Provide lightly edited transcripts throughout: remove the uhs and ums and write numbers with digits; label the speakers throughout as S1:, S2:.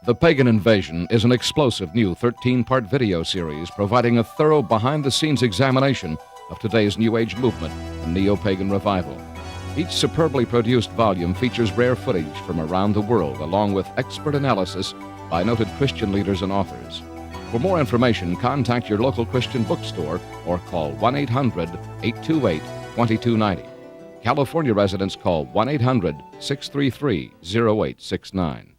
S1: The Pagan Invasion is an explosive new 13-part video series providing a thorough behind-the-scenes examination of today's New Age movement and neo-pagan revival. Each superbly produced volume features rare footage from around the world, along with expert analysis by noted Christian leaders and authors. For more information, contact your local Christian bookstore or call 1-800-828-2290. California residents call 1-800-633-0869.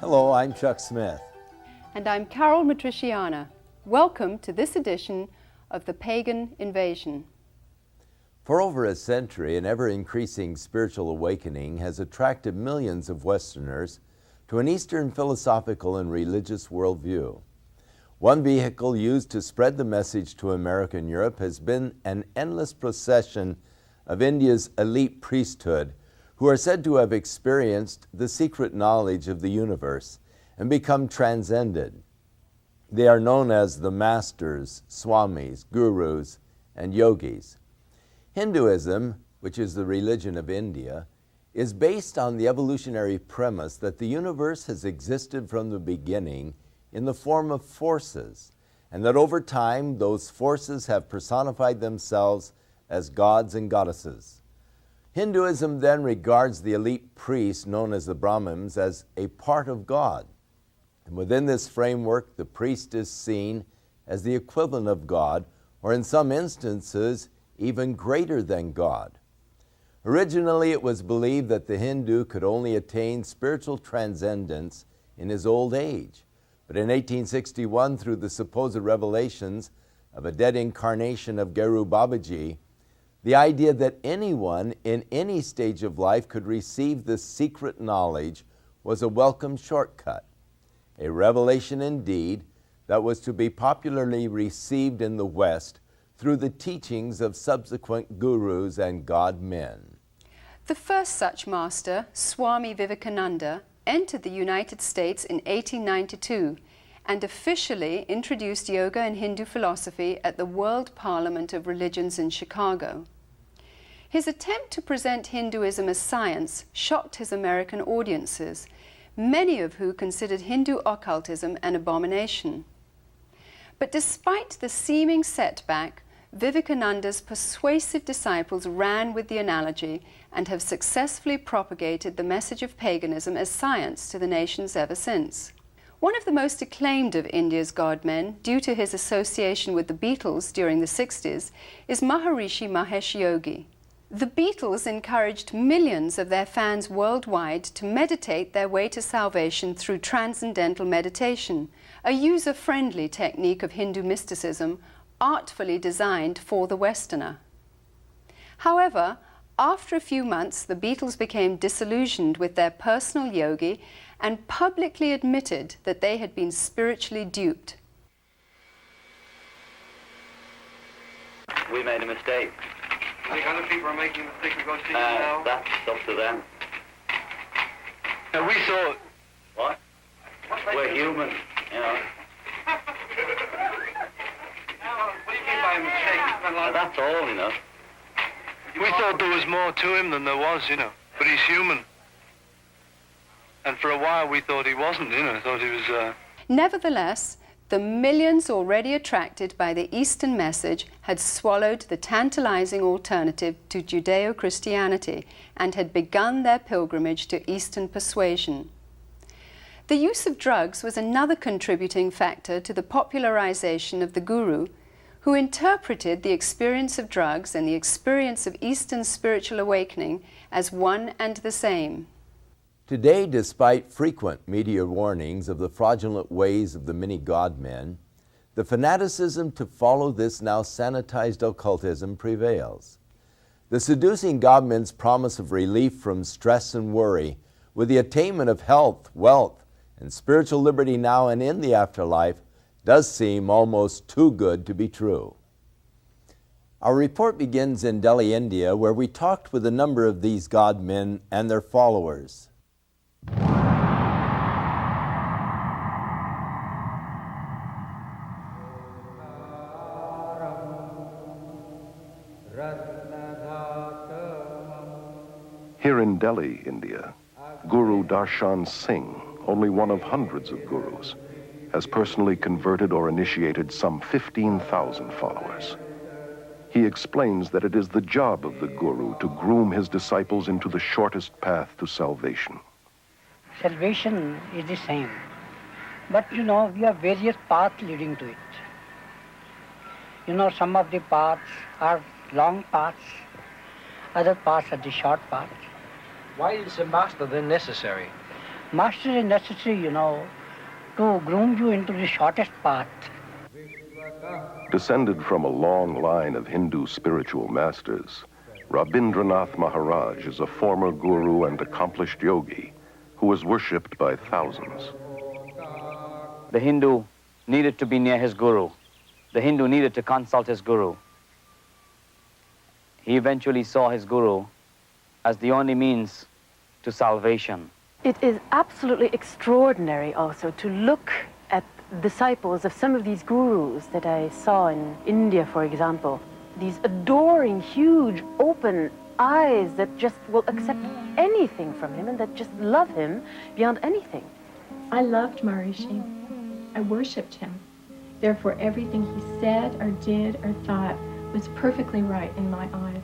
S2: Hello, I'm Chuck Smith.
S3: And I'm Carol Matriciana. Welcome to this edition of The Pagan Invasion.
S2: For over a century, an ever-increasing spiritual awakening has attracted millions of Westerners to an Eastern philosophical and religious worldview. One vehicle used to spread the message to America and Europe has been an endless procession of India's elite priesthood, who are said to have experienced the secret knowledge of the universe and become transcended. They are known as the masters, swamis, gurus, and yogis. Hinduism, which is the religion of India, is based on the evolutionary premise that the universe has existed from the beginning in the form of forces, and that over time those forces have personified themselves as gods and goddesses. Hinduism then regards the elite priests, known as the Brahmins, as a part of God. And within this framework, the priest is seen as the equivalent of God, or in some instances, even greater than God. Originally, it was believed that the Hindu could only attain spiritual transcendence in his old age. But in 1861, through the supposed revelations of a dead incarnation of Guru Babaji, the idea that anyone in any stage of life could receive this secret knowledge was a welcome shortcut. A revelation indeed that was to be popularly received in the West through the teachings of subsequent gurus and God-men.
S3: The first such master, Swami Vivekananda, entered the United States in 1892 and officially introduced yoga and Hindu philosophy at the World Parliament of Religions in Chicago. His attempt to present Hinduism as science shocked his American audiences, many of whom considered Hindu occultism an abomination. But despite the seeming setback, Vivekananda's persuasive disciples ran with the analogy and have successfully propagated the message of paganism as science to the nations ever since. One of the most acclaimed of India's godmen, due to his association with the Beatles during the 60s, is Maharishi Mahesh Yogi. The Beatles encouraged millions of their fans worldwide to meditate their way to salvation through transcendental meditation, a user-friendly technique of Hindu mysticism artfully designed for the Westerner. However, after a few months, the Beatles became disillusioned with their personal yogi and publicly admitted that they had been spiritually duped.
S4: We made a mistake.
S5: I think other people are making a mistake. We go see them now.
S4: That's up to them.
S5: We saw.
S4: What? We're human, you know.
S5: What do you mean by a mistake? You spent a lot of...
S4: That's all, you know.
S5: We thought there was more to him than there was, you know. But he's human. And for a while we thought he wasn't, you know. Thought he was...
S3: Nevertheless, the millions already attracted by the Eastern message had swallowed the tantalizing alternative to Judeo-Christianity and had begun their pilgrimage to Eastern persuasion. The use of drugs was another contributing factor to the popularization of the Guru, who interpreted the experience of drugs and the experience of Eastern spiritual awakening as one and the same.
S2: Today, despite frequent media warnings of the fraudulent ways of the many godmen, the fanaticism to follow this now sanitized occultism prevails. The seducing godmen's promise of relief from stress and worry, with the attainment of health, wealth, and spiritual liberty now and in the afterlife, does seem almost too good to be true. Our report begins in Delhi, India, where we talked with a number of these godmen and their followers.
S6: Here in Delhi, India, Guru Darshan Singh, only one of hundreds of gurus, has personally converted or initiated some 15,000 followers. He explains that it is the job of the guru to groom his disciples into the shortest path to salvation.
S7: Salvation is the same, but you know, we have various paths leading to it. You know, some of the paths are long paths, other paths are the short paths.
S8: Why is a master then necessary?
S7: Master is necessary, you know, to groom you into the shortest path.
S6: Descended from a long line of Hindu spiritual masters, Rabindranath Maharaj is a former guru and accomplished yogi who is worshipped by thousands.
S9: The Hindu needed to be near his guru. The Hindu needed to consult his guru. He eventually saw his guru as the only means to salvation.
S10: It is absolutely extraordinary also to look at disciples of some of these gurus that I saw in India, for example. These adoring, huge, open eyes that just will accept anything from him and that just love him beyond anything.
S11: I loved Maharishi. I worshipped him. Therefore, everything he said or did or thought was perfectly right in my eyes.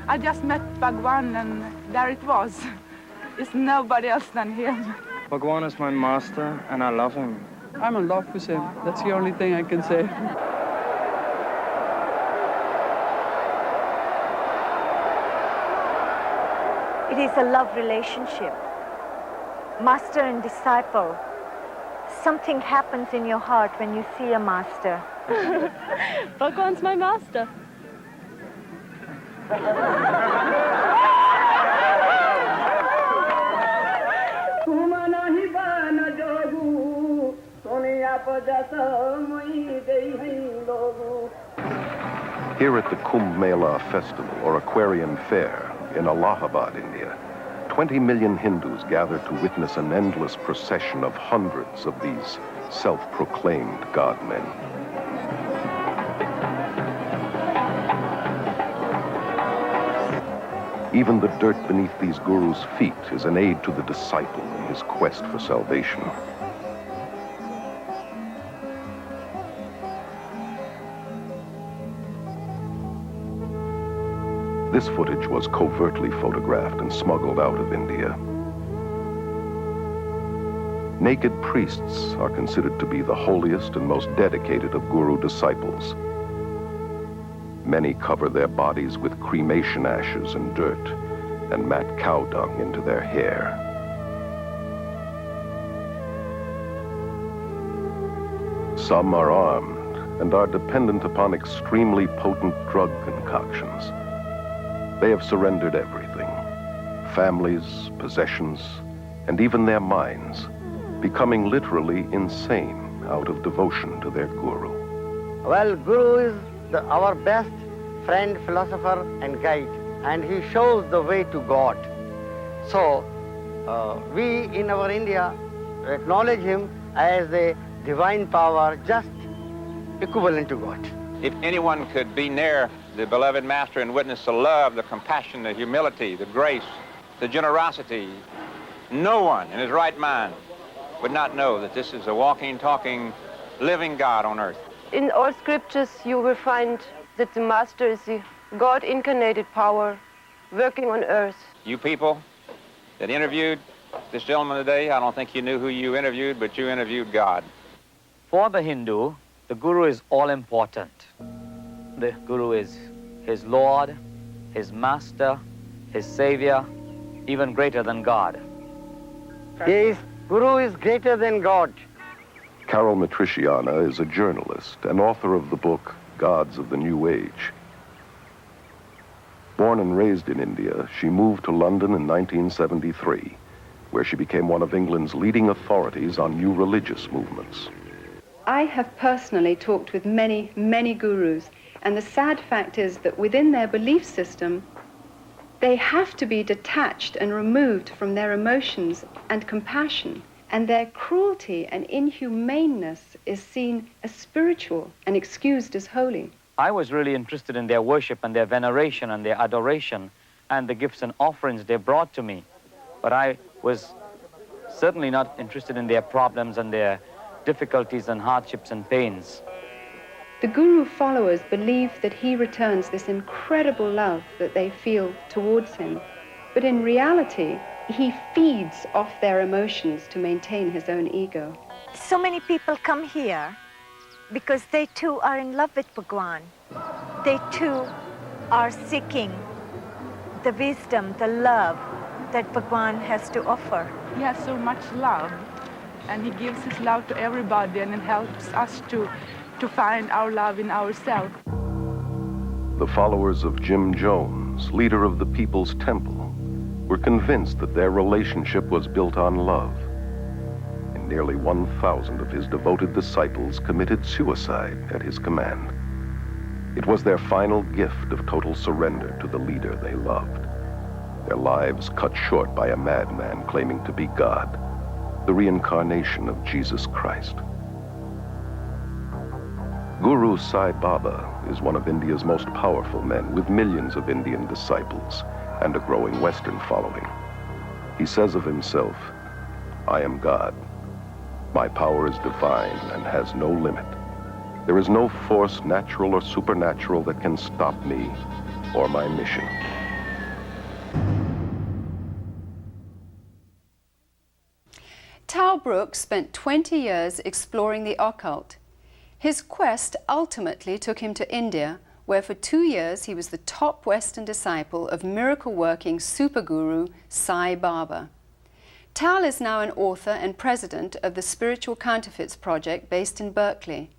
S12: I just met Bhagwan and there it was. It's nobody else than him.
S13: Bhagwan is my master and I love him.
S12: I'm in love with him. That's the only thing I can say.
S14: It is a love relationship. Master and disciple. Something happens in your heart when you see a master.
S10: Bhagwan's my master.
S6: Here at the Kumbh Mela Festival, or Aquarium Fair, in Allahabad, India, 20 million Hindus gather to witness an endless procession of hundreds of these self-proclaimed godmen. Even the dirt beneath these gurus' feet is an aid to the disciple in his quest for salvation. This footage was covertly photographed and smuggled out of India. Naked priests are considered to be the holiest and most dedicated of guru disciples. Many cover their bodies with cremation ashes and dirt and mat cow dung into their hair. Some are armed and are dependent upon extremely potent drug concoctions. They have surrendered everything, families, possessions, and even their minds, becoming literally insane out of devotion to their guru.
S15: Well, Guru is our best friend, philosopher, and guide, and he shows the way to God. So, we in our India acknowledge him as a divine power, just equivalent to God.
S16: If anyone could be near the beloved Master and witness the love, the compassion, the humility, the grace, the generosity, no one in his right mind would not know that this is a walking, talking, living God on earth.
S10: In all scriptures, you will find that the Master is the God-incarnated power working on earth.
S16: You people that interviewed this gentleman today, I don't think you knew who you interviewed, but you interviewed God.
S9: For the Hindu, the Guru is all-important. The Guru is his Lord, his Master, his Savior, even greater than God.
S15: Yes, Guru is greater than God.
S6: Carol Matriciana is a journalist and author of the book Gods of the New Age. Born and raised in India, she moved to London in 1973, where she became one of England's leading authorities on new religious movements.
S3: I have personally talked with many, many gurus, and the sad fact is that within their belief system, they have to be detached and removed from their emotions and compassion, and their cruelty and inhumaneness is seen as spiritual and excused as holy.
S9: I was really interested in their worship and their veneration and their adoration and the gifts and offerings they brought to me. But I was certainly not interested in their problems and their difficulties and hardships and pains.
S3: The Guru followers believe that he returns this incredible love that they feel towards him. But in reality, he feeds off their emotions to maintain his own ego.
S14: So many people come here because they too are in love with Bhagwan. They too are seeking the wisdom, the love that Bhagwan has to offer.
S12: He has so much love, and he gives his love to everybody, and it helps us to find our love in ourselves.
S6: The followers of Jim Jones, leader of the People's Temple, were convinced that their relationship was built on love. And nearly 1,000 of his devoted disciples committed suicide at his command. It was their final gift of total surrender to the leader they loved. Their lives cut short by a madman claiming to be God, the reincarnation of Jesus Christ. Guru Sai Baba is one of India's most powerful men with millions of Indian disciples and a growing Western following. He says of himself, "I am God. My power is divine and has no limit. There is no force, natural or supernatural, that can stop me or my mission."
S3: Tao Brooks spent 20 years exploring the occult. His quest ultimately took him to India, where for 2 years he was the top Western disciple of miracle-working superguru Sai Baba. Tal is now an author and president of the Spiritual Counterfeits Project based in Berkeley.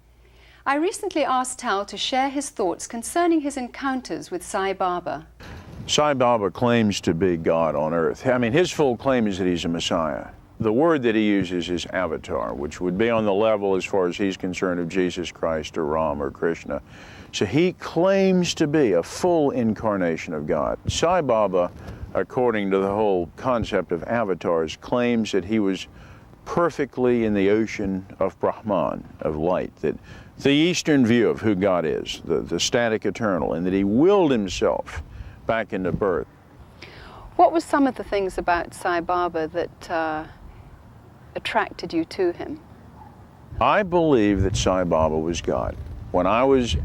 S3: I recently asked Tal to share his thoughts concerning his encounters with Sai Baba.
S17: Sai Baba claims to be God on earth. I mean, his full claim is that he's a Messiah. The word that he uses is avatar, which would be on the level, as far as he's concerned, of Jesus Christ or Ram or Krishna. So he claims to be a full incarnation of God. Sai Baba, according to the whole concept of avatars, claims that he was perfectly in the ocean of Brahman, of light, that the Eastern view of who God is, the static eternal, and that he willed himself back into birth.
S3: What were some of the things about Sai Baba that attracted you to him?
S17: I believe that Sai Baba was God. When I was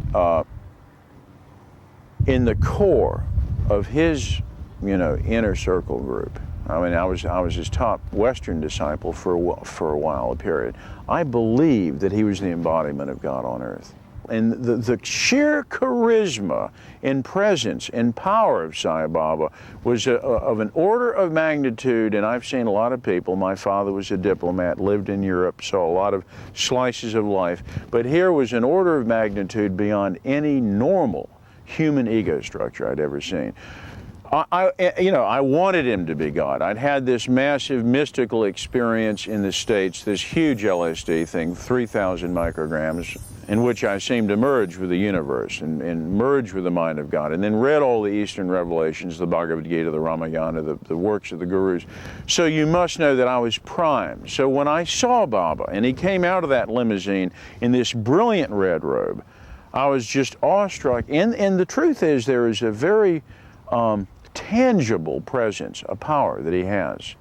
S17: in the core of his, inner circle group, I mean, I was his top Western disciple for a while, a period. I believed that he was the embodiment of God on earth. And the sheer charisma and presence and power of Sai Baba was of an order of magnitude, and I've seen a lot of people. My father was a diplomat, lived in Europe, saw a lot of slices of life, but here was an order of magnitude beyond any normal human ego structure I'd ever seen. I wanted him to be God. I'd had this massive mystical experience in the States, this huge LSD thing, 3,000 micrograms, in which I seemed to merge with the universe and merge with the mind of God, and then read all the Eastern revelations, the Bhagavad Gita, the Ramayana, the works of the gurus. So you must know that I was primed. So when I saw Baba, and he came out of that limousine in this brilliant red robe, I was just awestruck. And the truth is, there is a very tangible presence, a power that he has.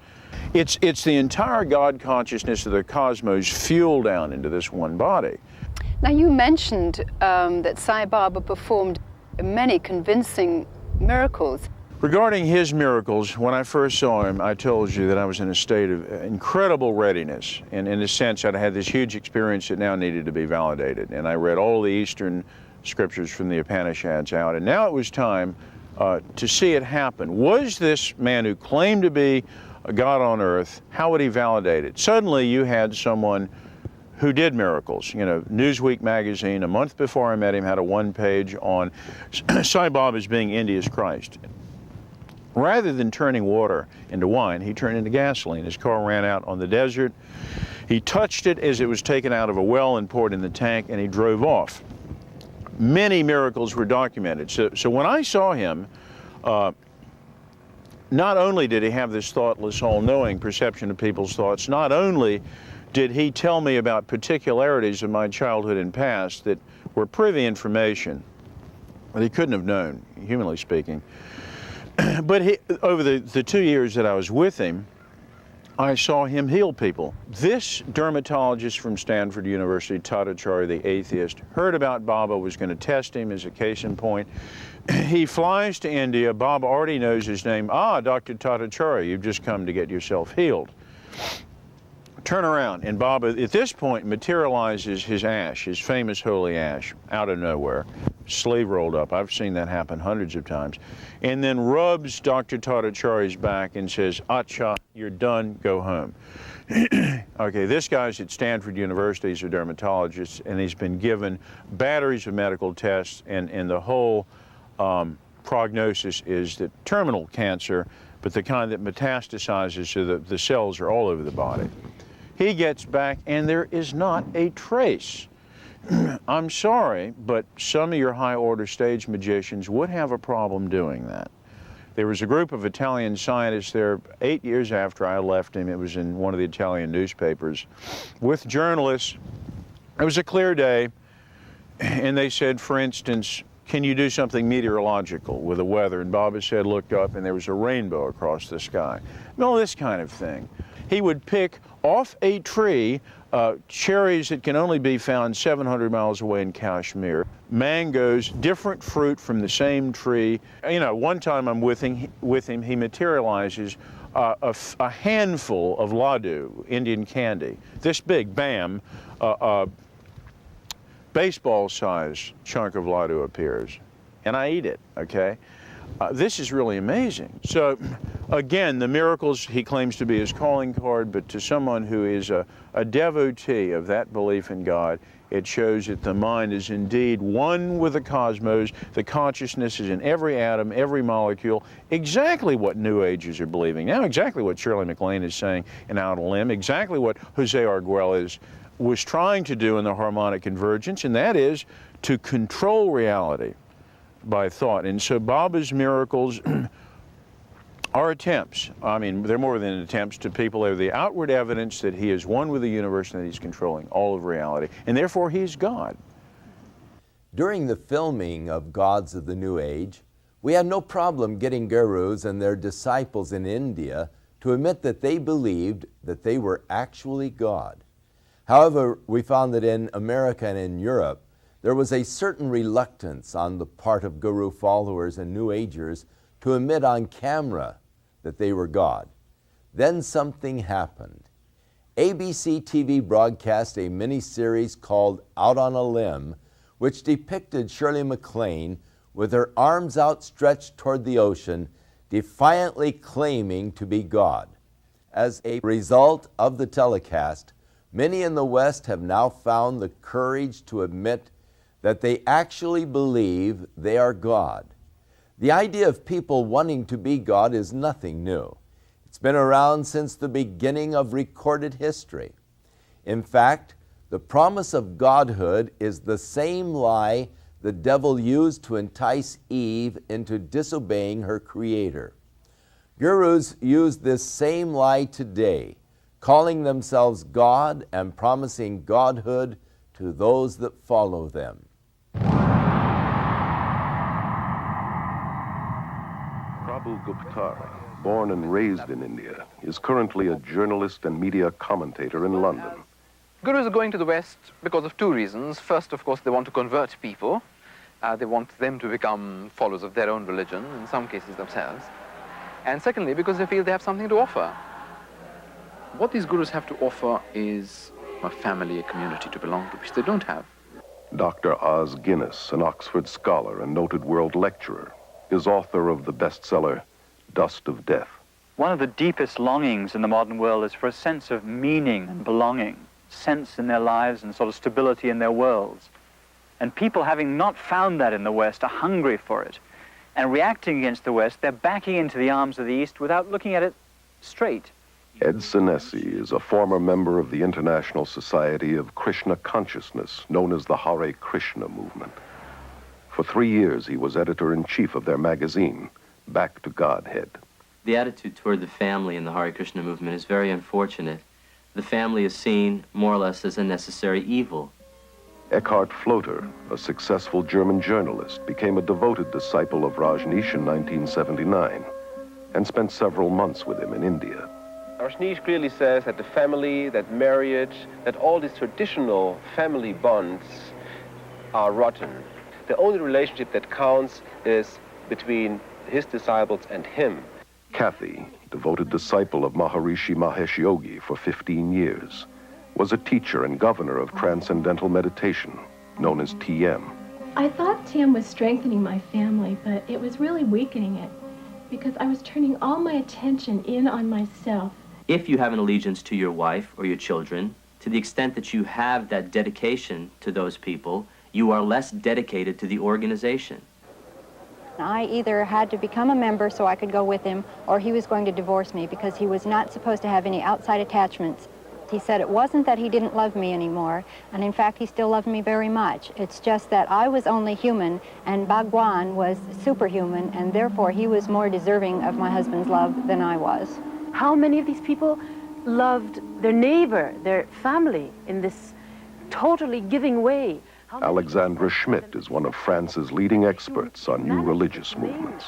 S17: It's the entire God consciousness of the cosmos fueled down into this one body.
S3: Now, you mentioned that Sai Baba performed many convincing miracles.
S17: Regarding his miracles, when I first saw him, I told you that I was in a state of incredible readiness. And in a sense, I'd had this huge experience that now needed to be validated. And I read all the Eastern scriptures from the Upanishads out. And now it was time to see it happen. Was this man who claimed to be a God on earth, how would he validate it? Suddenly you had someone who did miracles. Newsweek magazine, a month before I met him, had a one-page on Sai Baba as being India's Christ. Rather than turning water into wine, he turned into gasoline. His car ran out on the desert. He touched it as it was taken out of a well and poured in the tank, and he drove off. Many miracles were documented. So when I saw him, not only did he have this thoughtless, all-knowing perception of people's thoughts, not only did he tell me about particularities of my childhood and past that were privy information that he couldn't have known, humanly speaking, but over the 2 years that I was with him, I saw him heal people. This dermatologist from Stanford University, Tatacharya, the atheist, heard about Baba, was going to test him as a case in point. He flies to India. Baba already knows his name. Ah, Dr. Tatacharya, you've just come to get yourself healed. Turn around, and Baba, at this point, materializes his ash, his famous holy ash, out of nowhere, sleeve rolled up. I've seen that happen hundreds of times. And then rubs Dr. Tatacharya's back and says, "Acha, you're done, go home." Okay, this guy's at Stanford University, he's a dermatologist, and he's been given batteries of medical tests, and the whole prognosis is that terminal cancer, but the kind that metastasizes so that the cells are all over the body. He gets back, and there is not a trace. I'm sorry, but some of your high-order stage magicians would have a problem doing that. There was a group of Italian scientists there 8 years after I left him. It was in one of the Italian newspapers with journalists. It was a clear day, and they said, for instance, can you do something meteorological with the weather? And Baba said, looked up, and there was a rainbow across the sky. All this kind of thing. He would pick off a tree cherries that can only be found 700 miles away in Kashmir, mangoes, different fruit from the same tree. One time I'm with him, he materializes a handful of laddu, Indian candy, this big, bam, baseball-sized chunk of laddu appears. and I eat it, okay? This is really amazing. So, again, the miracles he claims to be his calling card, but to someone who is a devotee of that belief in God, it shows that the mind is indeed one with the cosmos. The consciousness is in every atom, every molecule, exactly what New Agers are believing now, exactly what Shirley MacLaine is saying in Out of Limb, exactly what Jose Arguelles was trying to do in the harmonic convergence, and that is to control reality by thought. And so Baba's miracles are attempts. I mean, they're more than attempts to people. They're the outward evidence that he is one with the universe and that he's controlling all of reality, and therefore he's God.
S2: During the filming of Gods of the New Age, we had no problem getting gurus and their disciples in India to admit that they believed that they were actually God. However, we found that in America and in Europe, there was a certain reluctance on the part of guru followers and New Agers to admit on camera that they were God. Then something happened. ABC TV broadcast a mini-series called Out on a Limb, which depicted Shirley MacLaine with her arms outstretched toward the ocean, defiantly claiming to be God. As a result of the telecast, many in the West have now found the courage to admit that they actually believe they are God. The idea of people wanting to be God is nothing new. It's been around since the beginning of recorded history. In fact, the promise of godhood is the same lie the devil used to entice Eve into disobeying her Creator. Gurus use this same lie today, calling themselves God and promising godhood to those that follow them.
S6: Prabhu Guptari, born and raised in India, is currently a journalist and media commentator in London.
S18: Gurus are going to the West because of two reasons. First, of course, they want to convert people. They want them to become followers of their own religion, in some cases themselves. And secondly, because they feel they have something to offer. What these gurus have to offer is a family, a community to belong to, which they don't have.
S6: Dr. Os Guinness, an Oxford scholar and noted world lecturer, is author of the bestseller, Dust of Death.
S9: One of the deepest longings in the modern world is for a sense of meaning and belonging, sense in their lives and sort of stability in their worlds. And people, having not found that in the West, are hungry for it. And reacting against the West, they're backing into the arms of the East without looking at it straight.
S6: Ed Senesi is a former member of the International Society of Krishna Consciousness, known as the Hare Krishna movement. For 3 years, he was editor-in-chief of their magazine, Back to Godhead.
S19: The attitude toward the family in the Hare Krishna movement is very unfortunate. The family is seen more or less as a necessary evil.
S6: Eckhart Floater, a successful German journalist, became a devoted disciple of Rajneesh in 1979 and spent several months with him in India.
S20: Rajneesh clearly says that the family, that marriage, that all these traditional family bonds are rotten. The only relationship that counts is between his disciples and him.
S6: Kathy, devoted disciple of Maharishi Mahesh Yogi for 15 years, was a teacher and governor of Transcendental Meditation, known as TM.
S11: I thought TM was strengthening my family, but it was really weakening it because I was turning all my attention in on myself.
S19: If you have an allegiance to your wife or your children, to the extent that you have that dedication to those people, you are less dedicated to the organization.
S21: I either had to become a member so I could go with him, or he was going to divorce me because he was not supposed to have any outside attachments. He said it wasn't that he didn't love me anymore, and in fact he still loved me very much. It's just that I was only human and Bhagwan was superhuman, and therefore he was more deserving of my husband's love than I was.
S10: How many of these people loved their neighbor, their family, in this totally giving way?
S6: Alexandra Schmidt is one of France's leading experts on new religious movements.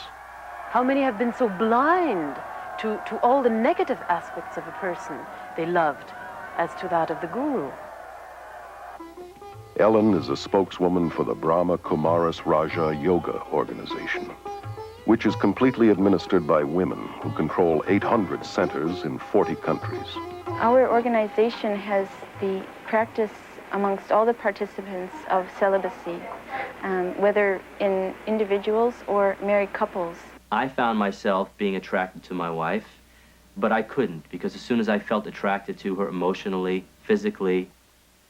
S10: How many have been so blind to all the negative aspects of a person they loved as to that of the guru?
S6: Ellen is a spokeswoman for the Brahma Kumaris Raja Yoga organization, which is completely administered by women who control 800 centers in 40 countries.
S22: Our organization has the practice amongst all the participants of celibacy.
S10: whether in individuals or married couples.
S19: I found myself being attracted to my wife, but I couldn't, because as soon as I felt attracted to her emotionally, physically,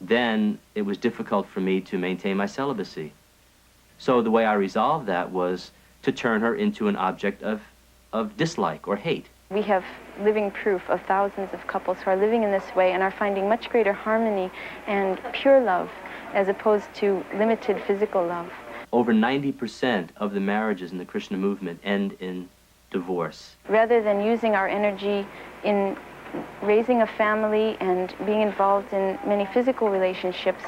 S19: then it was difficult for me to maintain my celibacy. So the way I resolved that was to turn her into an object of dislike or hate.
S10: We have living proof of thousands of couples who are living in this way and are finding much greater harmony and pure love as opposed to limited physical love.
S19: Over 90% of the marriages in the Krishna movement end in divorce.
S10: Rather than using our energy in raising a family and being involved in many physical relationships,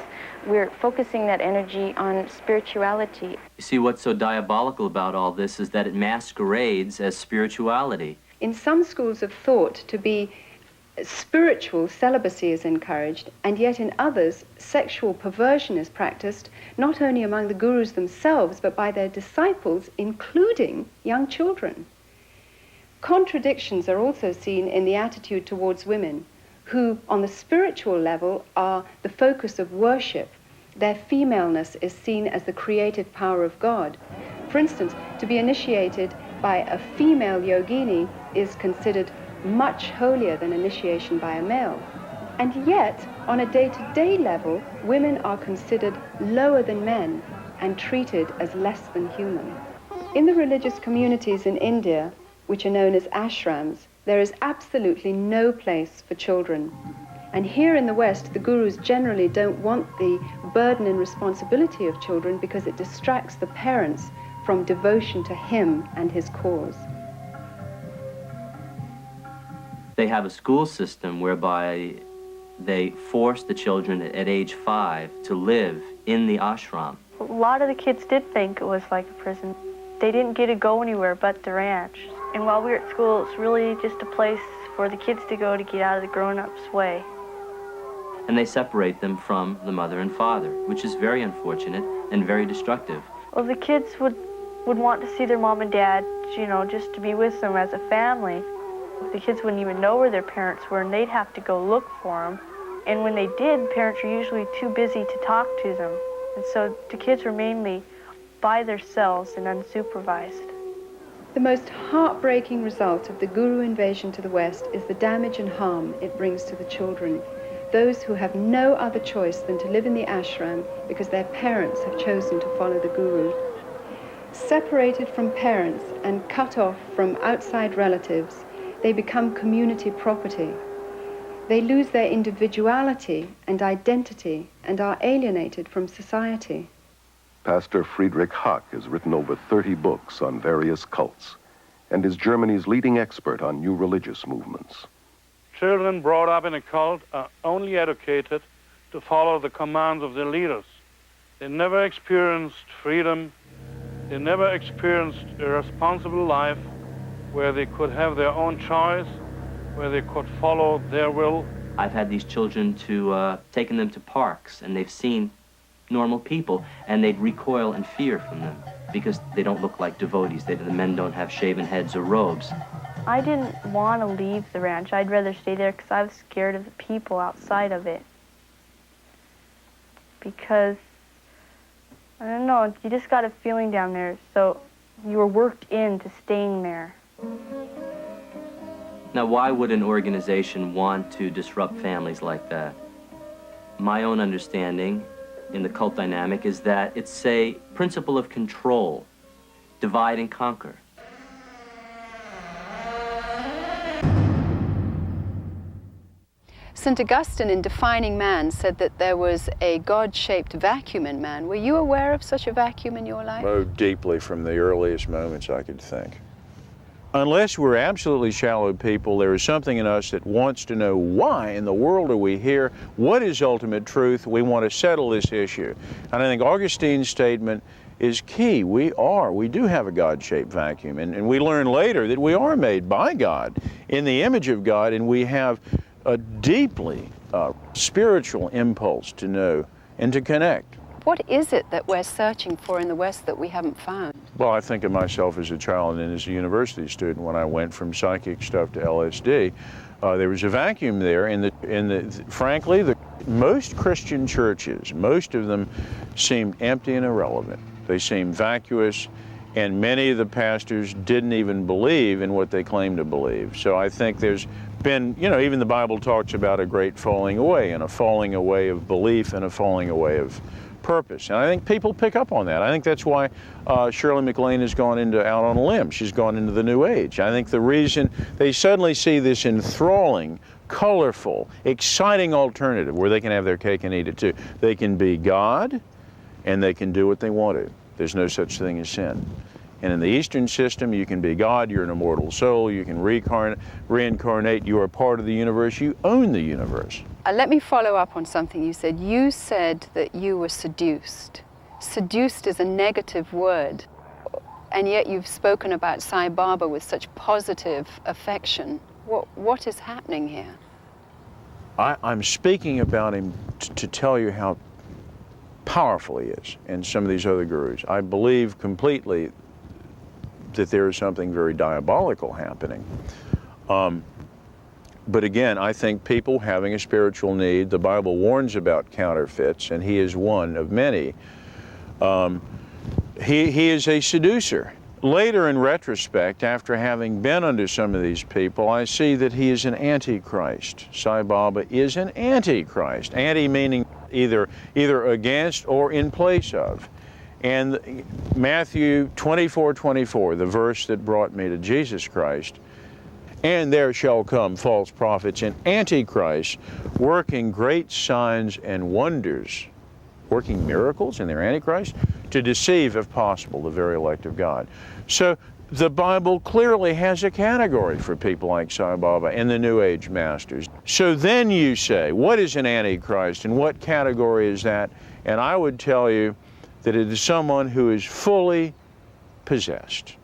S10: we're focusing that energy on spirituality.
S19: You see, what's so diabolical about all this is that it masquerades as spirituality.
S3: In some schools of thought, to be spiritual, celibacy is encouraged, and yet in others, sexual perversion is practiced, not only among the gurus themselves, but by their disciples, including young children. Contradictions are also seen in the attitude towards women, who, on the spiritual level, are the focus of worship. Their femaleness is seen as the creative power of God. For instance, to be initiated by a female yogini is considered much holier than initiation by a male. And yet, on a day-to-day level, women are considered lower than men and treated as less than human. In the religious communities in India, which are known as ashrams, there is absolutely no place for children. And here in the West, the gurus generally don't want the burden and responsibility of children because it distracts the parents from devotion to him and his cause.
S19: They have a school system whereby they force the children at age 5 to live in the ashram.
S1: A lot of the kids did think it was like a prison. They didn't get to go anywhere but the ranch. And while we were at school, it's really just a place for the kids to go to get out of the grown-ups' way.
S19: And they separate them from the mother and father, which is very unfortunate and very destructive.
S1: Well, the kids would want to see their mom and dad, you know, just to be with them as a family. The kids wouldn't even know where their parents were, and they'd have to go look for them. And when they did, parents were usually too busy to talk to them. And so the kids were mainly by themselves and unsupervised.
S3: The most heartbreaking result of the guru invasion to the West is the damage and harm it brings to the children, those who have no other choice than to live in the ashram because their parents have chosen to follow the guru. Separated from parents and cut off from outside relatives, they become community property. They lose their individuality and identity and are alienated from society.
S6: Pastor Friedrich Hack has written over 30 books on various cults and is Germany's leading expert on new religious movements.
S22: Children brought up in a cult are only educated to follow the commands of their leaders. They never experienced freedom. They never experienced a responsible life where they could have their own choice, where they could follow their will.
S19: I've had these children taken them to parks, and they've seen normal people, and they'd recoil in fear from them because they don't look like devotees. The men don't have shaven heads or robes.
S1: I didn't want to leave the ranch. I'd rather stay there because I was scared of the people outside of it. Because, I don't know, you just got a feeling down there, so you were worked into staying there.
S19: Now, why would an organization want to disrupt families like that? My own understanding in the cult dynamic is that it's a principle of control, divide and conquer.
S3: St. Augustine, in defining man, said that there was a God-shaped vacuum in man. Were you aware of such a vacuum in your life?
S17: Oh, deeply from the earliest moments I could think. Unless we're absolutely shallow people, there is something in us that wants to know why in the world are we here? What is ultimate truth? We want to settle this issue. And I think Augustine's statement is key. We do have a God-shaped vacuum. And we learn later that we are made by God in the image of God, and we have a deeply spiritual impulse to know and to connect.
S3: What is it that we're searching for in the West that we haven't found?
S17: Well, I think of myself as a child and as a university student when I went from psychic stuff to LSD. There was a vacuum there, frankly, the Most Christian churches, most of them seem empty and irrelevant. They seem vacuous, and many of the pastors didn't even believe in what they claimed to believe. So I think there's been, even the Bible talks about a great falling away, and a falling away of belief and a falling away of purpose. And I think people pick up on that. I think that's why Shirley MacLaine has gone out on a limb. She's gone into the New Age. I think the reason they suddenly see this enthralling, colorful, exciting alternative where they can have their cake and eat it too. They can be God, and they can do what they want to. There's no such thing as sin. And in the Eastern system, you can be God, you're an immortal soul, you can reincarnate, you are part of the universe, you own the universe.
S3: Let me follow up on something you said. You said that you were seduced. Seduced is a negative word, and yet you've spoken about Sai Baba with such positive affection. What is happening here?
S17: I'm speaking about him to tell you how powerful he is, and some of these other gurus. I believe completely that there is something very diabolical happening. But again, I think people having a spiritual need, the Bible warns about counterfeits, and he is one of many. He is a seducer. Later, in retrospect, after having been under some of these people, I see that he is an antichrist. Sai Baba is an antichrist. Anti meaning either against or in place of. And Matthew 24:24, the verse that brought me to Jesus Christ, and there shall come false prophets and antichrists, working great signs and wonders, working miracles in their antichrist, to deceive, if possible, the very elect of God. So the Bible clearly has a category for people like Sai Baba and the New Age masters. So then you say, what is an antichrist and what category is that? And I would tell you that it is someone who is fully possessed,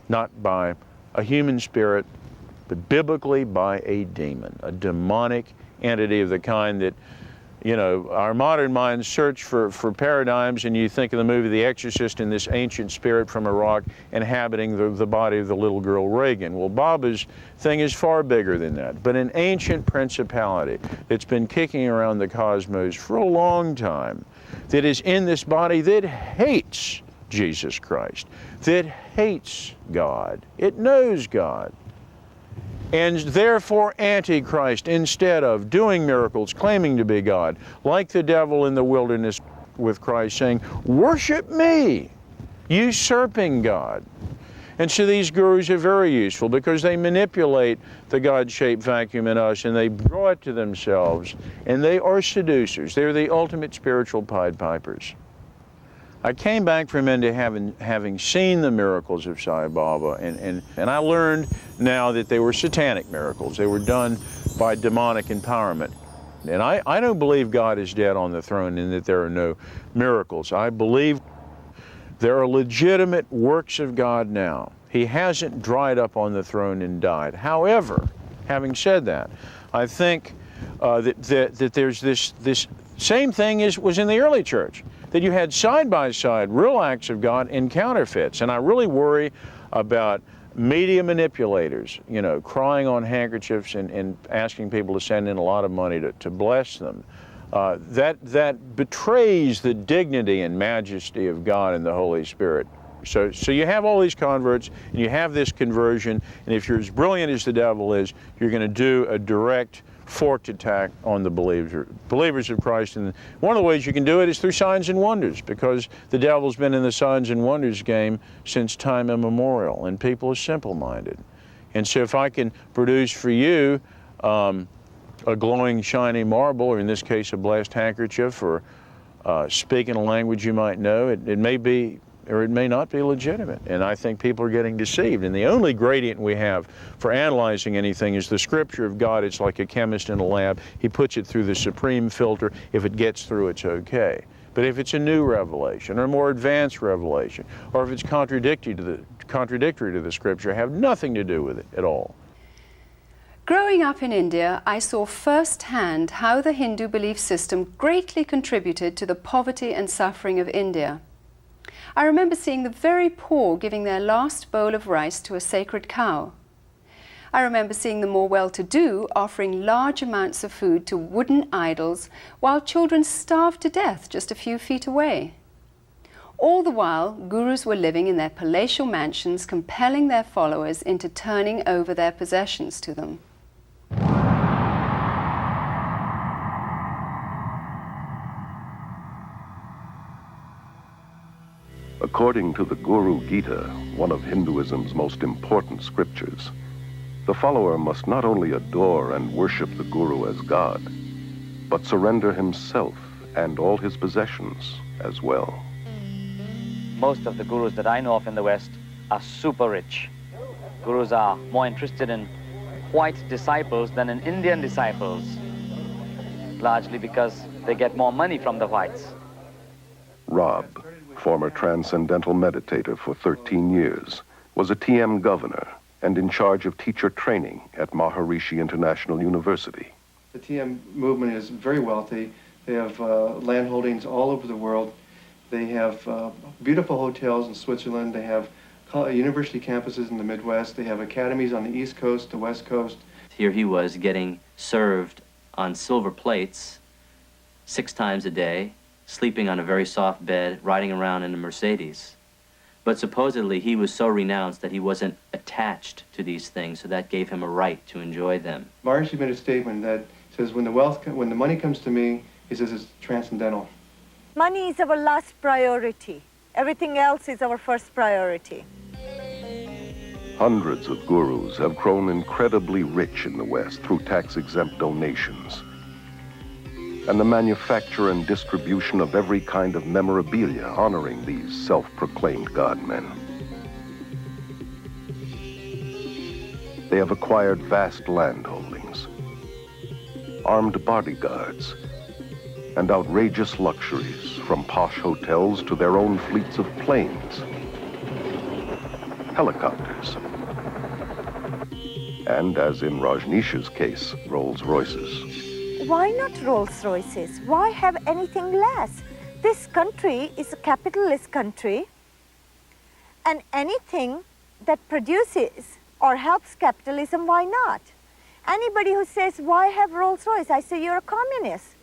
S17: not by a human spirit, but biblically by a demon, a demonic entity of the kind that, our modern minds search for paradigms, and you think of the movie The Exorcist and this ancient spirit from Iraq inhabiting the body of the little girl Reagan. Well, Baba's thing is far bigger than that, but an ancient principality that's been kicking around the cosmos for a long time, that is in this body that hates Jesus Christ, that hates God. It knows God. And therefore antichrist, instead of doing miracles, claiming to be God, like the devil in the wilderness with Christ saying, worship me, usurping God. And so these gurus are very useful because they manipulate the God-shaped vacuum in us and they draw it to themselves, and they are seducers. They're the ultimate spiritual Pied Pipers. I came back from India having seen the miracles of Sai Baba, and I learned now that they were satanic miracles. They were done by demonic empowerment. And I don't believe God is dead on the throne and that there are no miracles. I believe there are legitimate works of God now. He hasn't dried up on the throne and died. However, having said that, I think that there's this same thing was in the early church, that you had side-by-side real acts of God and counterfeits. And I really worry about media manipulators, crying on handkerchiefs and asking people to send in a lot of money to bless them. That betrays the dignity and majesty of God and the Holy Spirit. So you have all these converts, and you have this conversion, and if you're as brilliant as the devil is, you're going to do a direct forked attack on the believers of Christ. And one of the ways you can do it is through signs and wonders, because the devil's been in the signs and wonders game since time immemorial, and people are simple-minded. And so if I can produce for you a glowing, shiny marble, or in this case a blessed handkerchief, or speaking a language you might know, it may be or it may not be legitimate. And I think people are getting deceived. And the only gradient we have for analyzing anything is the Scripture of God. It's like a chemist in a lab. He puts it through the supreme filter. If it gets through, it's okay. But if it's a new revelation or a more advanced revelation, or if it's contradictory to the Scripture, have nothing to do with it at all.
S3: Growing up in India, I saw firsthand how the Hindu belief system greatly contributed to the poverty and suffering of India. I remember seeing the very poor giving their last bowl of rice to a sacred cow. I remember seeing the more well-to-do offering large amounts of food to wooden idols while children starved to death just a few feet away. All the while, gurus were living in their palatial mansions, compelling their followers into turning over their possessions to them.
S6: According to the Guru Gita, one of Hinduism's most important scriptures, the follower must not only adore and worship the Guru as God, but surrender himself and all his possessions as well.
S9: Most of the gurus that I know of in the West are super rich. Gurus are more interested in white disciples than in Indian disciples, largely because they get more money from the whites.
S6: Rob, former transcendental meditator for 13 years, was a TM governor and in charge of teacher training at Maharishi International University.
S4: The TM movement is very wealthy. They have land holdings all over the world. They have beautiful hotels in Switzerland. They have university campuses in the Midwest. They have academies on the East Coast, the West Coast.
S19: Here he was getting served on silver plates 6 times a day, sleeping on a very soft bed, riding around in a Mercedes. But supposedly he was so renounced that he wasn't attached to these things, so that gave him a right to enjoy them.
S4: Maharishi made a statement that says, when the money comes to me, he says it's transcendental.
S14: Money is our last priority. Everything else is our first priority.
S6: Hundreds of gurus have grown incredibly rich in the West through tax-exempt donations and the manufacture and distribution of every kind of memorabilia honoring these self-proclaimed godmen. They have acquired vast land holdings, armed bodyguards, and outrageous luxuries, from posh hotels to their own fleets of planes, helicopters, and, as in Rajneesh's case, Rolls-Royces.
S14: Why not Rolls-Royces? Why have anything less? This country is a capitalist country, and anything that produces or helps capitalism, why not? Anybody who says, why have Rolls-Royce? I say, you're a communist.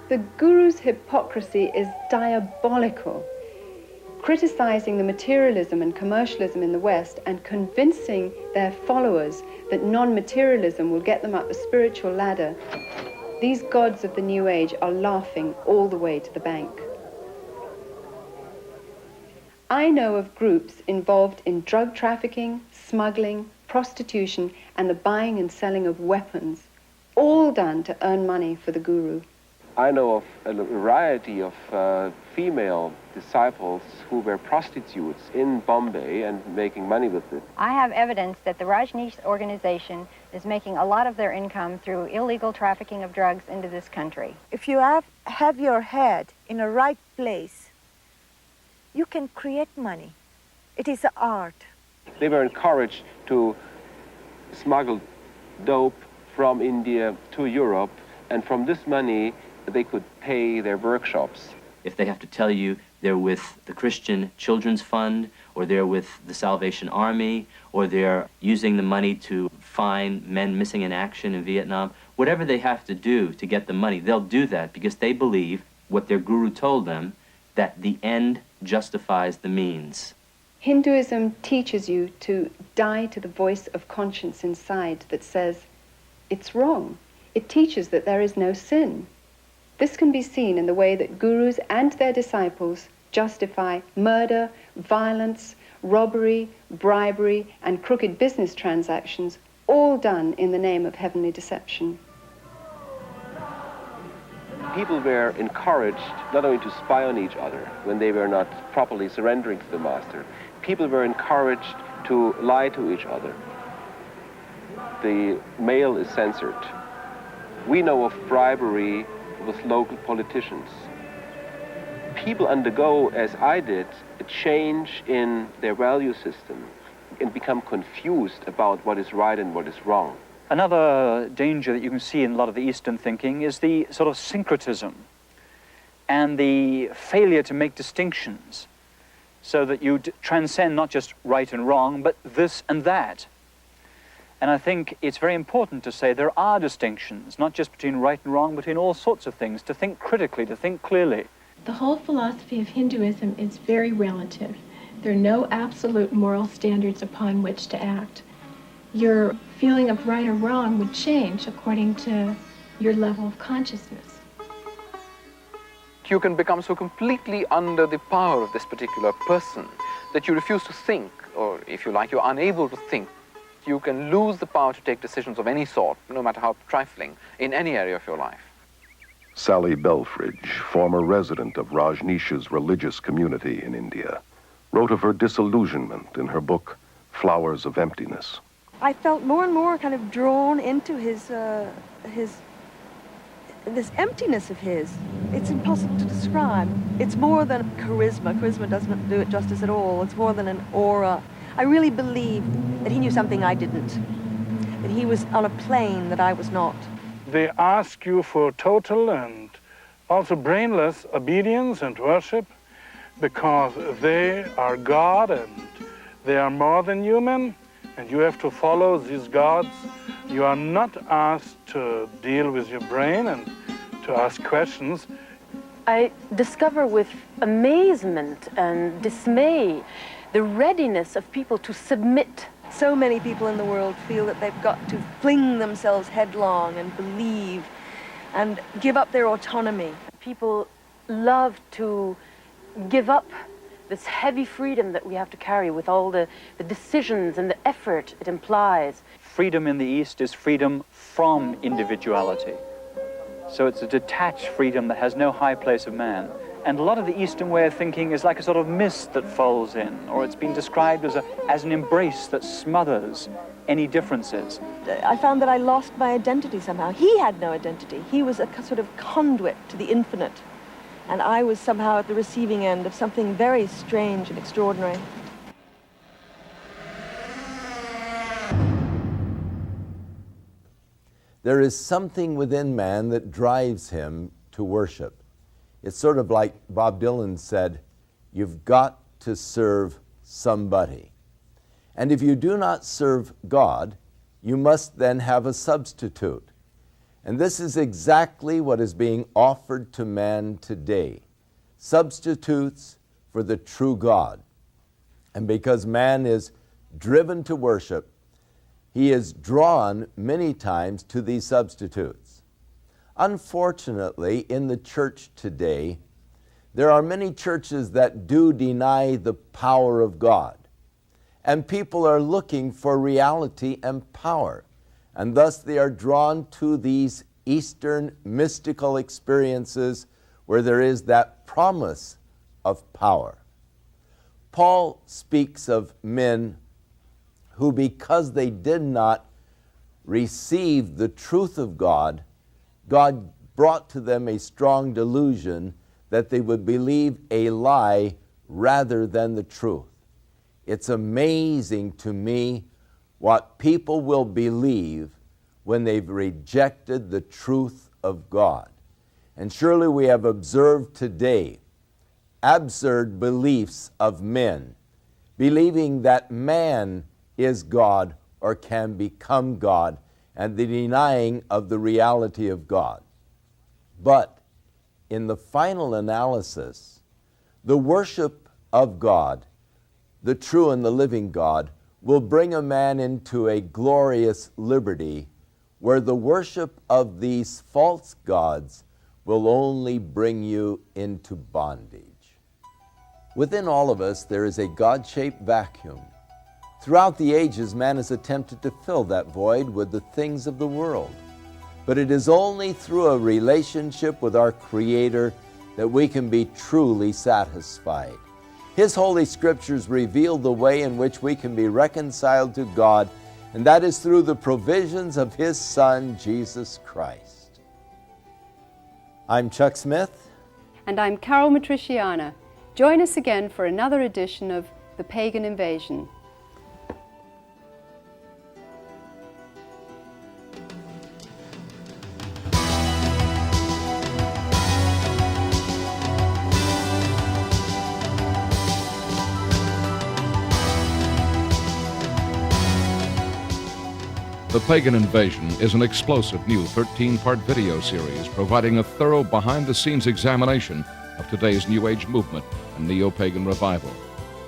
S3: The guru's hypocrisy is diabolical, criticizing the materialism and commercialism in the West and convincing their followers that non-materialism will get them up the spiritual ladder. These gods of the New Age are laughing all the way to the bank. I know of groups involved in drug trafficking, smuggling, prostitution, and the buying and selling of weapons, all done to earn money for the guru.
S20: I know of a variety of female disciples who were prostitutes in Bombay and making money with it.
S21: I have evidence that the Rajneesh organization is making a lot of their income through illegal trafficking of drugs into this country.
S14: If you have your head in a right place, you can create money. It is an art.
S20: They were encouraged to smuggle dope from India to Europe, and from this money they could pay their workshops.
S19: If they have to tell you they're with the Christian Children's Fund, or they're with the Salvation Army, or they're using the money to find men missing in action in Vietnam, whatever they have to do to get the money, they'll do that because they believe what their guru told them, that the end justifies the means.
S3: Hinduism teaches you to die to the voice of conscience inside that says, it's wrong. It teaches that there is no sin. This can be seen in the way that gurus and their disciples justify murder, violence, robbery, bribery, and crooked business transactions, all done in the name of heavenly deception.
S20: People were encouraged not only to spy on each other when they were not properly surrendering to the master. People were encouraged to lie to each other. The mail is censored. We know of bribery with local politicians. People undergo, as I did, a change in their value system and become confused about what is right and what is wrong.
S5: Another danger that you can see in a lot of the Eastern thinking is the sort of syncretism and the failure to make distinctions. so that you transcend not just right and wrong, but this and that. And I think it's very important to say there are distinctions, not just between right and wrong, but between all sorts of things, to think critically, to think clearly.
S11: The whole philosophy of Hinduism is very relative. There are no absolute moral standards upon which to act. Your feeling of right or wrong would change according to your level of consciousness.
S18: You can become so completely under the power of this particular person that you refuse to think, or if you like, you're unable to think. You can lose the power to take decisions of any sort, no matter how trifling, in any area of your life.
S6: Sally Belfridge, former resident of Rajneesh's religious community in India, wrote of her disillusionment in her book, Flowers of Emptiness.
S7: I felt more and more kind of drawn into this emptiness of his. It's impossible to describe. It's more than charisma. Charisma doesn't do it justice at all. It's more than an aura. I really believed that he knew something I didn't, that he was on a plane that I was not.
S22: They ask you for total and also brainless obedience and worship because they are God and they are more than human, and you have to follow these gods. You are not asked to deal with your brain and to ask questions.
S10: I discover with amazement and dismay the readiness of people to submit.
S7: So many people in the world feel that they've got to fling themselves headlong and believe and give up their autonomy.
S10: People love to give up this heavy freedom that we have to carry with all the decisions and the effort it implies.
S5: Freedom in the East is freedom from individuality. So it's a detached freedom that has no high place of man. And a lot of the Eastern way of thinking is like a sort of mist that falls in, or it's been described as an embrace that smothers any differences.
S7: I found that I lost my identity somehow. He had no identity. He was a sort of conduit to the infinite. And I was somehow at the receiving end of something very strange and extraordinary.
S2: There is something within man that drives him to worship. It's sort of like Bob Dylan said, you've got to serve somebody. And if you do not serve God, you must then have a substitute. And this is exactly what is being offered to man today. Substitutes for the true God. And because man is driven to worship, he is drawn many times to these substitutes. Unfortunately, in the church today, there are many churches that do deny the power of God. And people are looking for reality and power. And thus they are drawn to these Eastern mystical experiences where there is that promise of power. Paul speaks of men who, because they did not receive the truth of God, God brought to them a strong delusion that they would believe a lie rather than the truth. It's amazing to me what people will believe when they've rejected the truth of God. And surely we have observed today absurd beliefs of men, believing that man is God or can become God, and the denying of the reality of God. But in the final analysis, the worship of God, the true and the living God, will bring a man into a glorious liberty where the worship of these false gods will only bring you into bondage. Within all of us, there is a God-shaped vacuum. Throughout the ages, man has attempted to fill that void with the things of the world. But it is only through a relationship with our Creator that we can be truly satisfied. His Holy Scriptures reveal the way in which we can be reconciled to God, and that is through the provisions of His Son, Jesus Christ. I'm Chuck Smith.
S3: And I'm Carol Matriciana. Join us again for another edition of The Pagan Invasion.
S8: The Pagan Invasion is an explosive new 13-part video series providing a thorough behind-the-scenes examination of today's New Age movement and neo-pagan revival.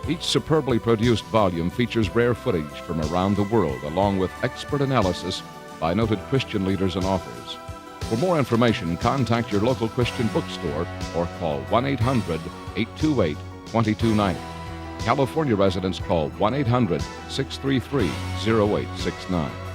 S8: Each superbly produced volume features rare footage from around the world, along with expert analysis by noted Christian leaders and authors. For more information, contact your local Christian bookstore or call 1-800-828-2290. California residents call 1-800-633-0869.